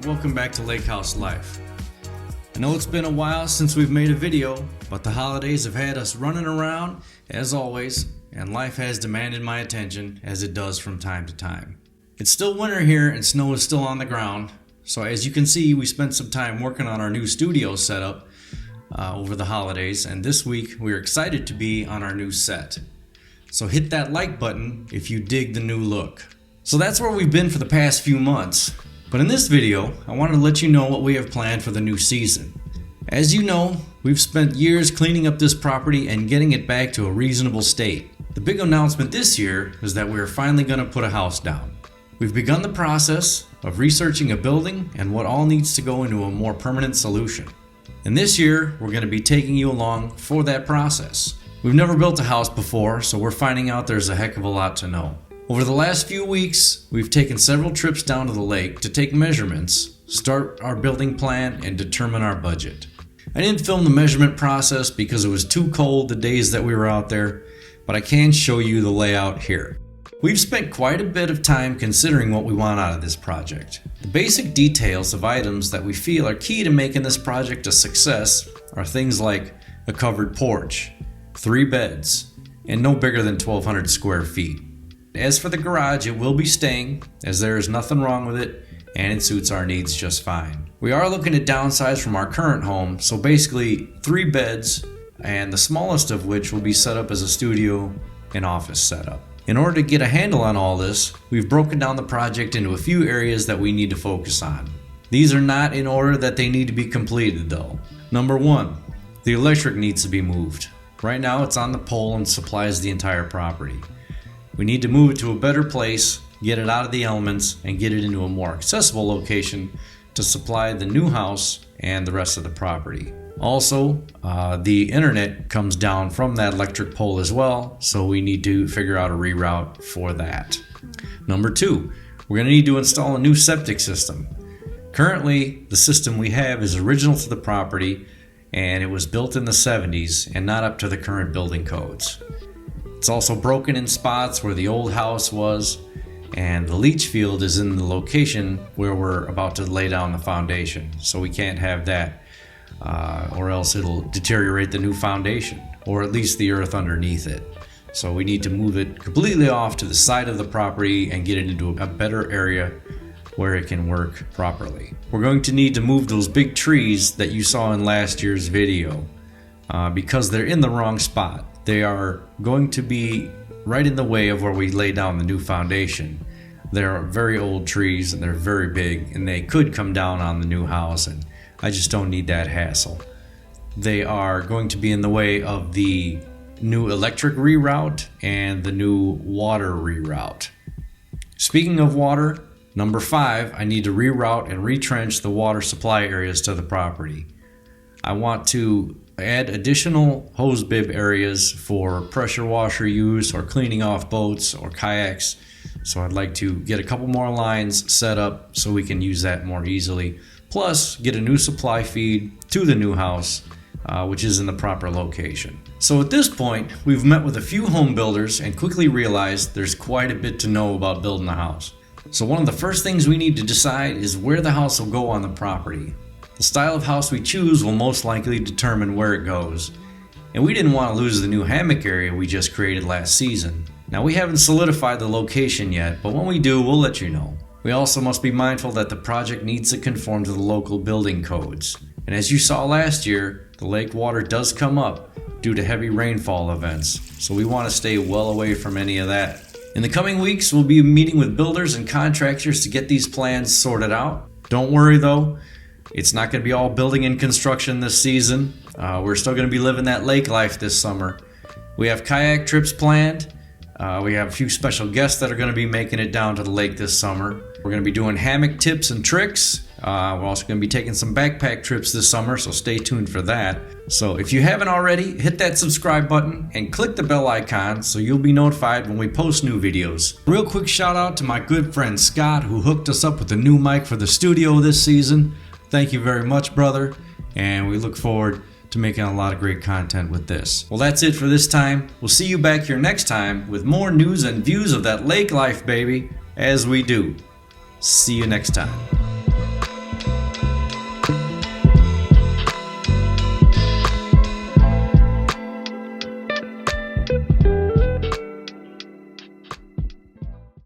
welcome back to Lake House Life. I know it's been a while since we've made a video, but the holidays have had us running around as always, and life has demanded my attention as it does from time to time. It's still winter here and snow is still on the ground, so as you can see, we spent some time working on our new studio setup over the holidays, and this week we're excited to be on our new set. So hit that like button if you dig the new look. So that's where we've been for the past few months. But in this video, I wanted to let you know what we have planned for the new season. As you know, we've spent years cleaning up this property and getting it back to a reasonable state. The big announcement this year is that we are finally going to put a house down. We've begun the process of researching a building and what all needs to go into a more permanent solution. And this year, we're going to be taking you along for that process. We've never built a house before, so we're finding out there's a heck of a lot to know. Over the last few weeks, we've taken several trips down to the lake to take measurements, start our building plan, and determine our budget. I didn't film the measurement process because it was too cold the days that we were out there, but I can show you the layout here. We've spent quite a bit of time considering what we want out of this project. The basic details of items that we feel are key to making this project a success are things like a covered porch, 3 beds, and no bigger than 1,200 square feet. As for the garage, it will be staying, as there is nothing wrong with it, and it suits our needs just fine. We are looking to downsize from our current home, so basically 3 beds, and the smallest of which will be set up as a studio and office setup. In order to get a handle on all this, we've broken down the project into a few areas that we need to focus on. These are not in order that they need to be completed though. Number 1, the electric needs to be moved. Right now it's on the pole and supplies the entire property. We need to move it to a better place, get it out of the elements, and get it into a more accessible location to supply the new house and the rest of the property. Also, the internet comes down from that electric pole as well, so we need to figure out a reroute for that. Number 2, we're going to need to install a new septic system. Currently, the system we have is original to the property, and it was built in the 70s and not up to the current building codes. It's also broken in spots where the old house was, and the leach field is in the location where we're about to lay down the foundation, so we can't have that, or else it'll deteriorate the new foundation, or at least the earth underneath it. So we need to move it completely off to the side of the property and get it into a better area where it can work properly. We're going to need to move those big trees that you saw in last year's video because they're in the wrong spot. They are going to be right in the way of where we lay down the new foundation. They're very old trees and they're very big, and they could come down on the new house, and I just don't need that hassle. They are going to be in the way of the new electric reroute and the new water reroute. Speaking of water, number 5, I need to reroute and retrench the water supply areas to the property. I want to add additional hose bib areas for pressure washer use or cleaning off boats or kayaks. So I'd like to get a couple more lines set up so we can use that more easily. Plus get a new supply feed to the new house, which is in the proper location. So at this point, we've met with a few home builders and quickly realized there's quite a bit to know about building a house. So one of the first things we need to decide is where the house will go on the property. The style of house we choose will most likely determine where it goes. And we didn't want to lose the new hammock area we just created last season. Now we haven't solidified the location yet, but when we do, we'll let you know. We also must be mindful that the project needs to conform to the local building codes. And as you saw last year, the lake water does come up due to heavy rainfall events, so we want to stay well away from any of that. In the coming weeks, we'll be meeting with builders and contractors to get these plans sorted out. Don't worry though, it's not going to be all building and construction this season. We're still going to be living that lake life this summer. We have kayak trips planned. We have a few special guests that are going to be making it down to the lake this summer. We're going to be doing hammock tips and tricks. We're also going to be taking some backpack trips this summer, so stay tuned for that. So if you haven't already, hit that subscribe button and click the bell icon so you'll be notified when we post new videos. Real quick shout out to my good friend Scott, who hooked us up with a new mic for the studio this season. Thank you very much, brother, and we look forward to making a lot of great content with this. Well, that's it for this time. We'll see you back here next time with more news and views of that lake life, baby, as we do. See you next time.